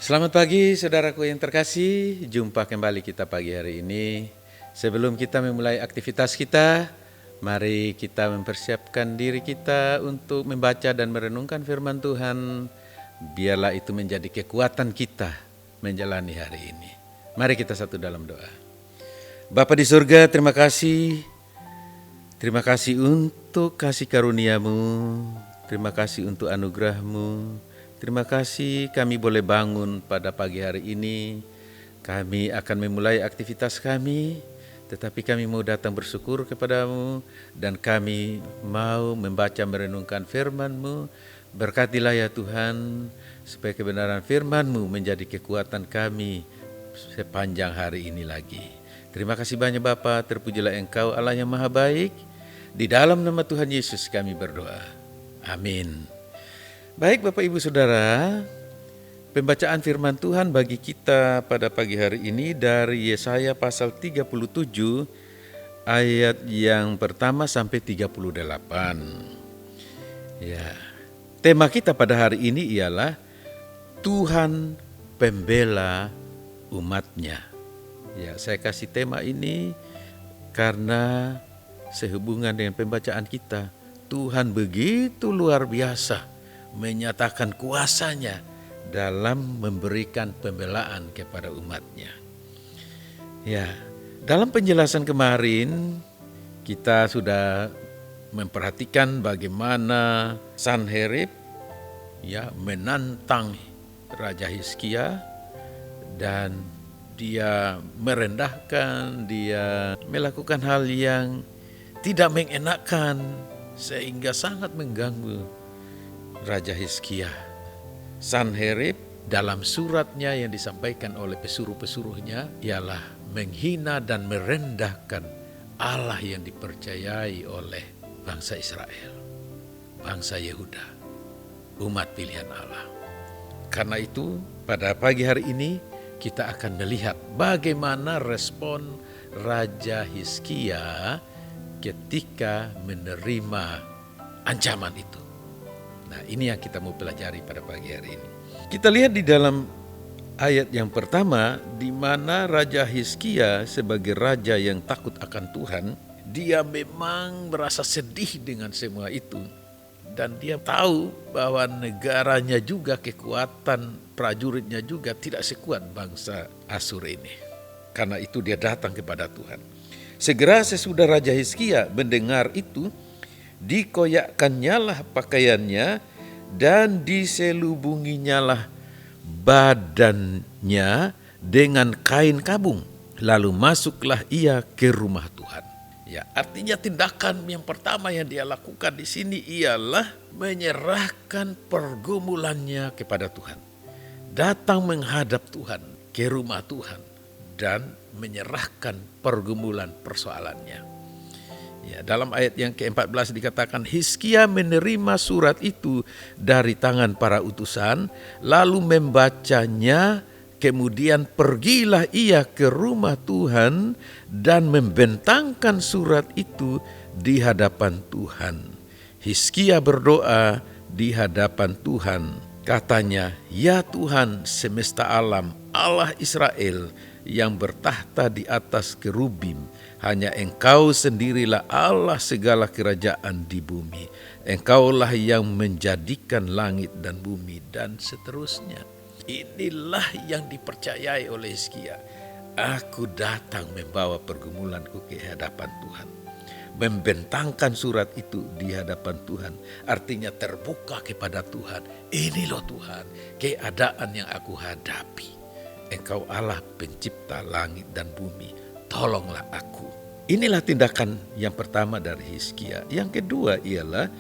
Selamat pagi saudaraku yang terkasih, jumpa kembali kita pagi hari ini. Sebelum kita memulai aktivitas kita, mari kita mempersiapkan diri kita untuk membaca dan merenungkan firman Tuhan. Biarlah itu menjadi kekuatan kita menjalani hari ini. Mari kita satu dalam doa. Bapa di surga, terima kasih. Terima kasih untuk kasih karunia-Mu. Terima kasih untuk anugerah-Mu. Terima kasih kami boleh bangun pada pagi hari ini. Kami akan memulai aktivitas kami, tetapi kami mau datang bersyukur kepadamu dan kami mau membaca merenungkan firman-Mu. Berkatilah ya Tuhan, supaya kebenaran firman-Mu menjadi kekuatan kami sepanjang hari ini lagi. Terima kasih banyak Bapa, terpujilah Engkau Allah yang maha baik. Di dalam nama Tuhan Yesus kami berdoa. Amin. Baik Bapak Ibu Saudara, pembacaan firman Tuhan bagi kita pada pagi hari ini dari Yesaya pasal 37 ayat yang pertama sampai 38. Ya, tema kita pada hari ini ialah Tuhan pembela umatnya. Ya, saya kasih tema ini karena sehubungan dengan pembacaan kita. Tuhan begitu luar biasa menyatakan kuasanya dalam memberikan pembelaan kepada umatnya. Ya, dalam penjelasan kemarin kita sudah memperhatikan bagaimana Sanherib ya menantang Raja Hizkia dan dia merendahkan, dia melakukan hal yang tidak mengenakan sehingga sangat mengganggu Raja Hizkia. Sanherib dalam suratnya yang disampaikan oleh pesuruh-pesuruhnya ialah menghina dan merendahkan Allah yang dipercayai oleh bangsa Israel, bangsa Yehuda, umat pilihan Allah. Karena itu pada pagi hari ini kita akan melihat bagaimana respon Raja Hizkia ketika menerima ancaman itu. Nah, ini yang kita mau pelajari pada pagi hari ini. Kita lihat di dalam ayat yang pertama, di mana Raja Hizkia sebagai raja yang takut akan Tuhan, dia memang merasa sedih dengan semua itu. Dan dia tahu bahwa negaranya juga, kekuatan prajuritnya juga tidak sekuat bangsa Asyur ini. Karena itu dia datang kepada Tuhan. Segera sesudah Raja Hizkia mendengar itu, dikoyakkannyalah pakaiannya dan diselubunginyalah badannya dengan kain kabung. Lalu masuklah ia ke rumah Tuhan. Ya, artinya tindakan yang pertama yang dia lakukan di sini ialah menyerahkan pergumulannya kepada Tuhan. Datang menghadap Tuhan ke rumah Tuhan dan menyerahkan pergumulan persoalannya. Ya, dalam ayat yang ke-14 dikatakan Hizkia menerima surat itu dari tangan para utusan, lalu membacanya, kemudian pergilah ia ke rumah Tuhan dan membentangkan surat itu di hadapan Tuhan. Hizkia berdoa di hadapan Tuhan, katanya, "Ya Tuhan semesta alam, Allah Israel yang bertahta di atas kerubim, hanya Engkau sendirilah Allah segala kerajaan di bumi. Engkaulah yang menjadikan langit dan bumi," dan seterusnya. Inilah yang dipercayai oleh Hizkia. Aku datang membawa pergumulanku ke hadapan Tuhan. Membentangkan surat itu di hadapan Tuhan. Artinya terbuka kepada Tuhan. Ini loh Tuhan, keadaan yang aku hadapi. Engkau Allah pencipta langit dan bumi, tolonglah aku. Inilah tindakan yang pertama dari Hizkia. Yang kedua ialah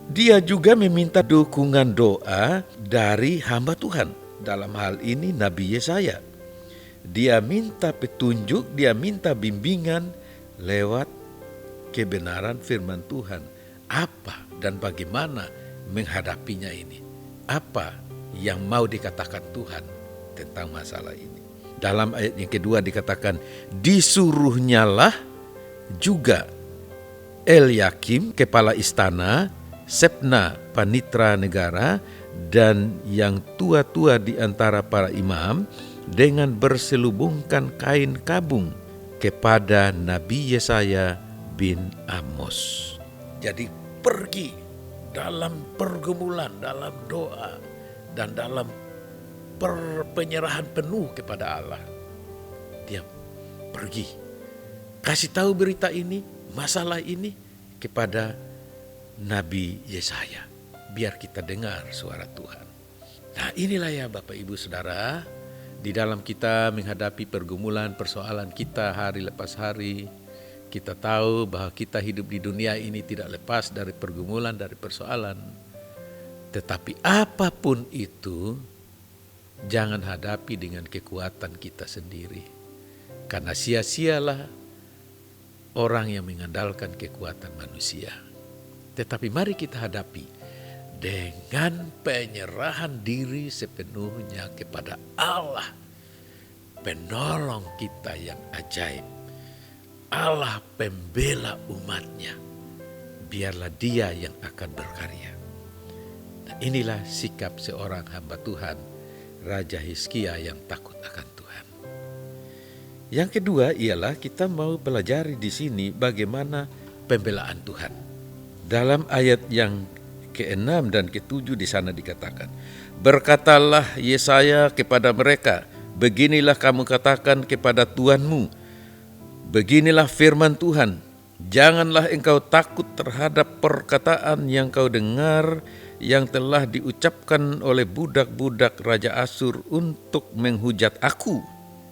dia juga meminta dukungan doa dari hamba Tuhan. Dalam hal ini Nabi Yesaya. Dia minta petunjuk, dia minta bimbingan lewat kebenaran firman Tuhan. Apa dan bagaimana menghadapinya ini? Apa yang mau dikatakan Tuhan tentang masalah ini? Dalam ayat yang kedua dikatakan, disuruhnyalah juga Eliakim kepala istana, Sebna panitra negara, dan yang tua-tua di antara para imam dengan berselubungkan kain kabung kepada Nabi Yesaya bin Amos. Jadi pergi dalam pergumulan, dalam doa, dan dalam penyerahan penuh kepada Allah. Dia pergi, kasih tahu berita ini, masalah ini kepada Nabi Yesaya, biar kita dengar suara Tuhan. Nah inilah ya Bapak Ibu Saudara, di dalam kita menghadapi pergumulan, persoalan kita hari lepas hari, kita tahu bahwa kita hidup di dunia ini tidak lepas dari pergumulan, dari persoalan. Tetapi apapun itu, jangan hadapi dengan kekuatan kita sendiri. Karena sia-sialah orang yang mengandalkan kekuatan manusia. Tetapi mari kita hadapi dengan penyerahan diri sepenuhnya kepada Allah, penolong kita yang ajaib, Allah pembela umatnya. Biarlah Dia yang akan berkarya. Nah, inilah sikap seorang hamba Tuhan, Raja Hizkia yang takut akan Tuhan. Yang kedua ialah kita mau pelajari di sini bagaimana pembelaan Tuhan. Dalam ayat yang ke-6 dan ke-7 di sana dikatakan, berkatalah Yesaya kepada mereka, beginilah kamu katakan kepada Tuhanmu, beginilah firman Tuhan, janganlah engkau takut terhadap perkataan yang kau dengar yang telah diucapkan oleh budak-budak Raja Asyur untuk menghujat aku.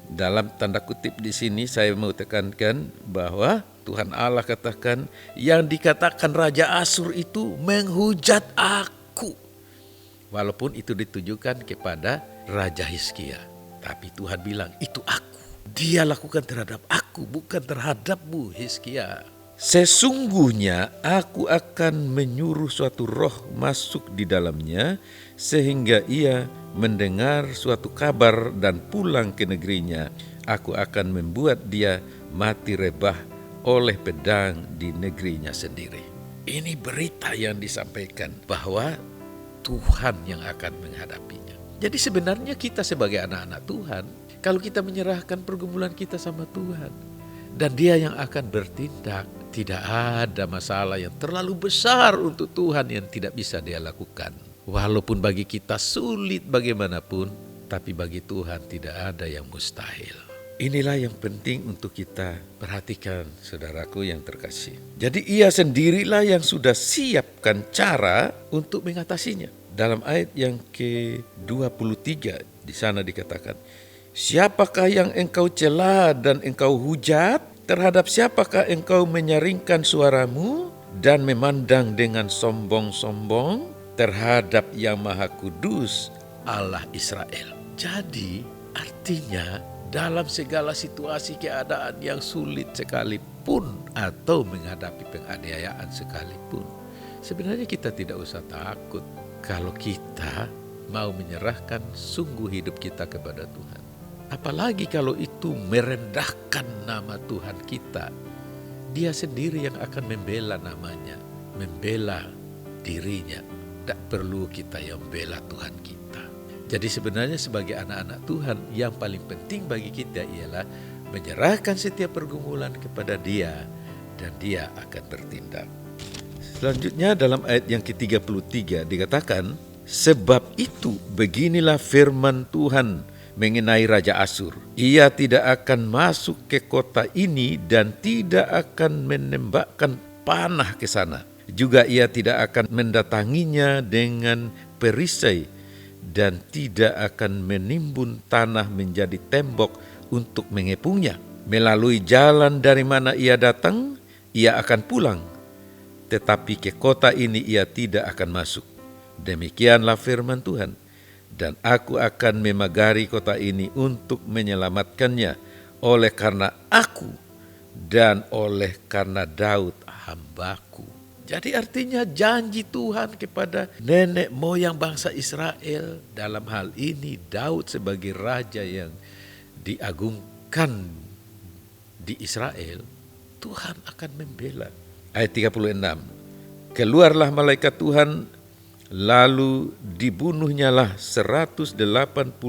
Dalam tanda kutip di sini saya mau tekankan bahwa Tuhan Allah katakan yang dikatakan Raja Asyur itu menghujat aku. Walaupun itu ditujukan kepada Raja Hizkia. Tapi Tuhan bilang itu aku. Dia lakukan terhadap aku, bukan terhadapmu Hizkia. Sesungguhnya aku akan menyuruh suatu roh masuk di dalamnya sehingga ia mendengar suatu kabar dan pulang ke negerinya. Aku akan membuat dia mati rebah oleh pedang di negerinya sendiri. Ini berita yang disampaikan bahwa Tuhan yang akan menghadapinya. Jadi sebenarnya kita sebagai anak-anak Tuhan, kalau kita menyerahkan pergumulan kita sama Tuhan, dan Dia yang akan bertindak, tidak ada masalah yang terlalu besar untuk Tuhan yang tidak bisa Dia lakukan. Walaupun bagi kita sulit bagaimanapun, tapi bagi Tuhan tidak ada yang mustahil. Inilah yang penting untuk kita perhatikan, saudaraku yang terkasih. Jadi Ia sendirilah yang sudah siapkan cara untuk mengatasinya. Dalam ayat yang ke-23 di sana dikatakan, siapakah yang engkau cela dan engkau hujat? Terhadap siapakah engkau menyaringkan suaramu dan memandang dengan sombong-sombong? Terhadap Yang Maha Kudus, Allah Israel. Jadi artinya dalam segala situasi keadaan yang sulit sekalipun atau menghadapi penganiayaan sekalipun, sebenarnya kita tidak usah takut kalau kita mau menyerahkan sungguh hidup kita kepada Tuhan. Apalagi kalau itu merendahkan nama Tuhan kita. Dia sendiri yang akan membela namanya, membela dirinya. Tidak perlu kita yang membela Tuhan kita. Jadi sebenarnya sebagai anak-anak Tuhan, yang paling penting bagi kita ialah menyerahkan setiap pergumulan kepada Dia, dan Dia akan bertindak. Selanjutnya dalam ayat yang ke-33 dikatakan, sebab itu beginilah firman Tuhan mengenai Raja Asyur. Ia tidak akan masuk ke kota ini dan tidak akan menembakkan panah ke sana. Juga ia tidak akan mendatanginya dengan perisai dan tidak akan menimbun tanah menjadi tembok untuk mengepungnya. Melalui jalan dari mana ia datang, ia akan pulang. Tetapi ke kota ini ia tidak akan masuk. Demikianlah firman Tuhan. Dan aku akan memagari kota ini untuk menyelamatkannya oleh karena aku dan oleh karena Daud hambaku. Jadi artinya janji Tuhan kepada nenek moyang bangsa Israel, dalam hal ini Daud sebagai raja yang diagungkan di Israel, Tuhan akan membela. Ayat 36, keluarlah malaikat Tuhan Lalu dibunuhnyalah 185.000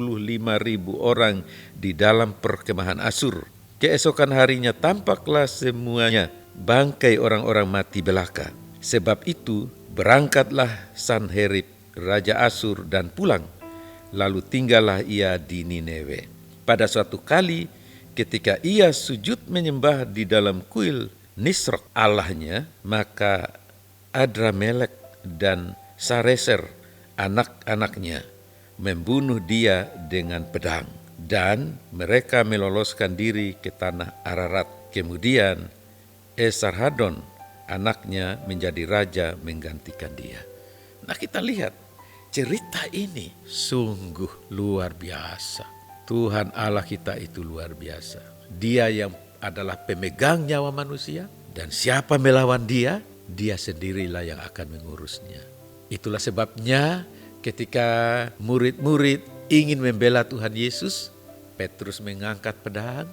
orang di dalam perkemahan Asur. Keesokan harinya tampaklah semuanya bangkai orang-orang mati belaka. Sebab itu berangkatlah Sanherib, Raja Asur, dan pulang. Lalu tinggallah ia di Nineve. Pada suatu kali ketika ia sujud menyembah di dalam kuil Nisrok allahnya, maka Adramelek dan Sareser anak-anaknya membunuh dia dengan pedang, dan mereka meloloskan diri ke tanah Ararat. Kemudian Esarhadon anaknya menjadi raja menggantikan dia. Nah, kita lihat cerita ini sungguh luar biasa. Tuhan Allah kita itu luar biasa. Dia yang adalah pemegang nyawa manusia, dan siapa melawan dia, dia sendirilah yang akan mengurusnya. Itulah sebabnya ketika murid-murid ingin membela Tuhan Yesus, Petrus mengangkat pedang.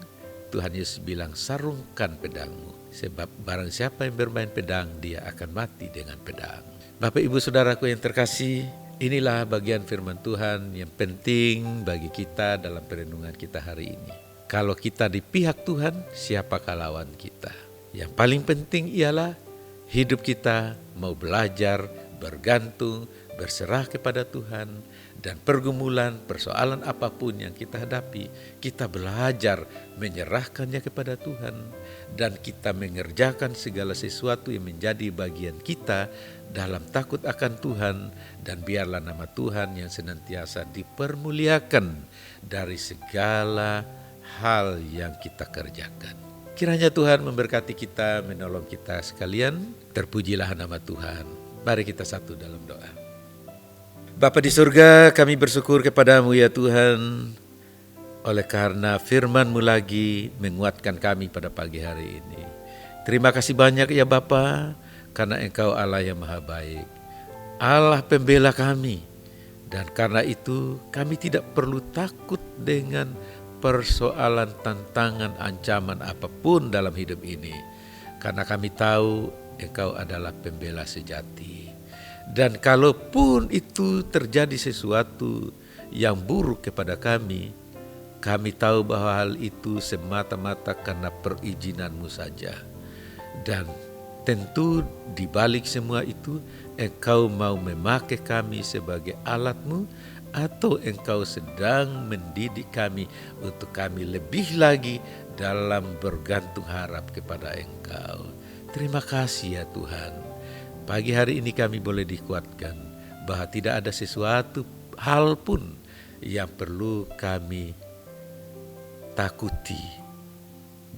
Tuhan Yesus bilang, sarungkan pedangmu, sebab barang siapa yang bermain pedang, dia akan mati dengan pedang. Bapak Ibu Saudaraku yang terkasih, inilah bagian firman Tuhan yang penting bagi kita dalam perenungan kita hari ini. Kalau kita di pihak Tuhan, siapakah lawan kita? Yang paling penting ialah hidup kita mau belajar, bergantung, berserah kepada Tuhan, dan pergumulan, persoalan apapun yang kita hadapi, kita belajar menyerahkannya kepada Tuhan, dan kita mengerjakan segala sesuatu yang menjadi bagian kita dalam takut akan Tuhan, dan biarlah nama Tuhan yang senantiasa dipermuliakan dari segala hal yang kita kerjakan. Kiranya Tuhan memberkati kita, menolong kita sekalian. Terpujilah nama Tuhan. Mari kita satu dalam doa. Bapa di surga, kami bersyukur kepadamu ya Tuhan, oleh karena firman-Mu lagi menguatkan kami pada pagi hari ini. Terima kasih banyak ya Bapa, karena Engkau Allah yang maha baik, Allah pembela kami. Dan karena itu kami tidak perlu takut dengan persoalan, tantangan, ancaman apapun dalam hidup ini. Karena kami tahu Engkau adalah pembela sejati. Dan kalaupun itu terjadi sesuatu yang buruk kepada kami tahu bahwa hal itu semata-mata karena perizinan-Mu saja. Dan tentu di balik semua itu, Engkau mau memakai kami sebagai alat-Mu, atau Engkau sedang mendidik kami untuk kami lebih lagi dalam bergantung harap kepada Engkau. Terima kasih ya Tuhan. Pagi hari ini kami boleh dikuatkan bahwa tidak ada sesuatu hal pun yang perlu kami takuti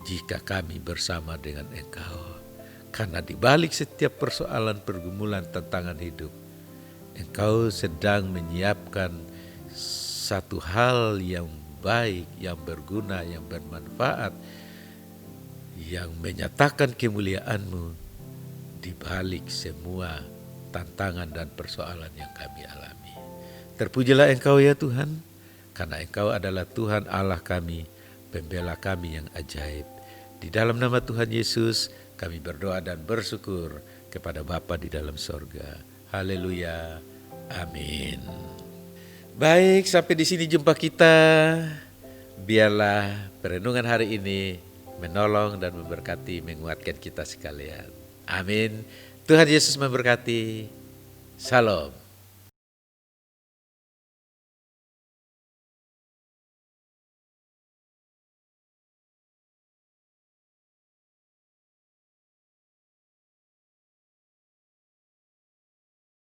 jika kami bersama dengan Engkau. Karena di balik setiap persoalan, pergumulan, tantangan hidup, Engkau sedang menyiapkan satu hal yang baik, yang berguna, yang bermanfaat, yang menyatakan kemuliaan-Mu di balik semua tantangan dan persoalan yang kami alami. Terpujilah Engkau ya Tuhan, karena Engkau adalah Tuhan Allah kami, pembela kami yang ajaib. Di dalam nama Tuhan Yesus, kami berdoa dan bersyukur kepada Bapa di dalam sorga. Haleluya. Amin. Baik, sampai di sini jumpa kita. Biarlah perenungan hari ini menolong dan memberkati, menguatkan kita sekalian. Amin. Tuhan Yesus memberkati. Shalom.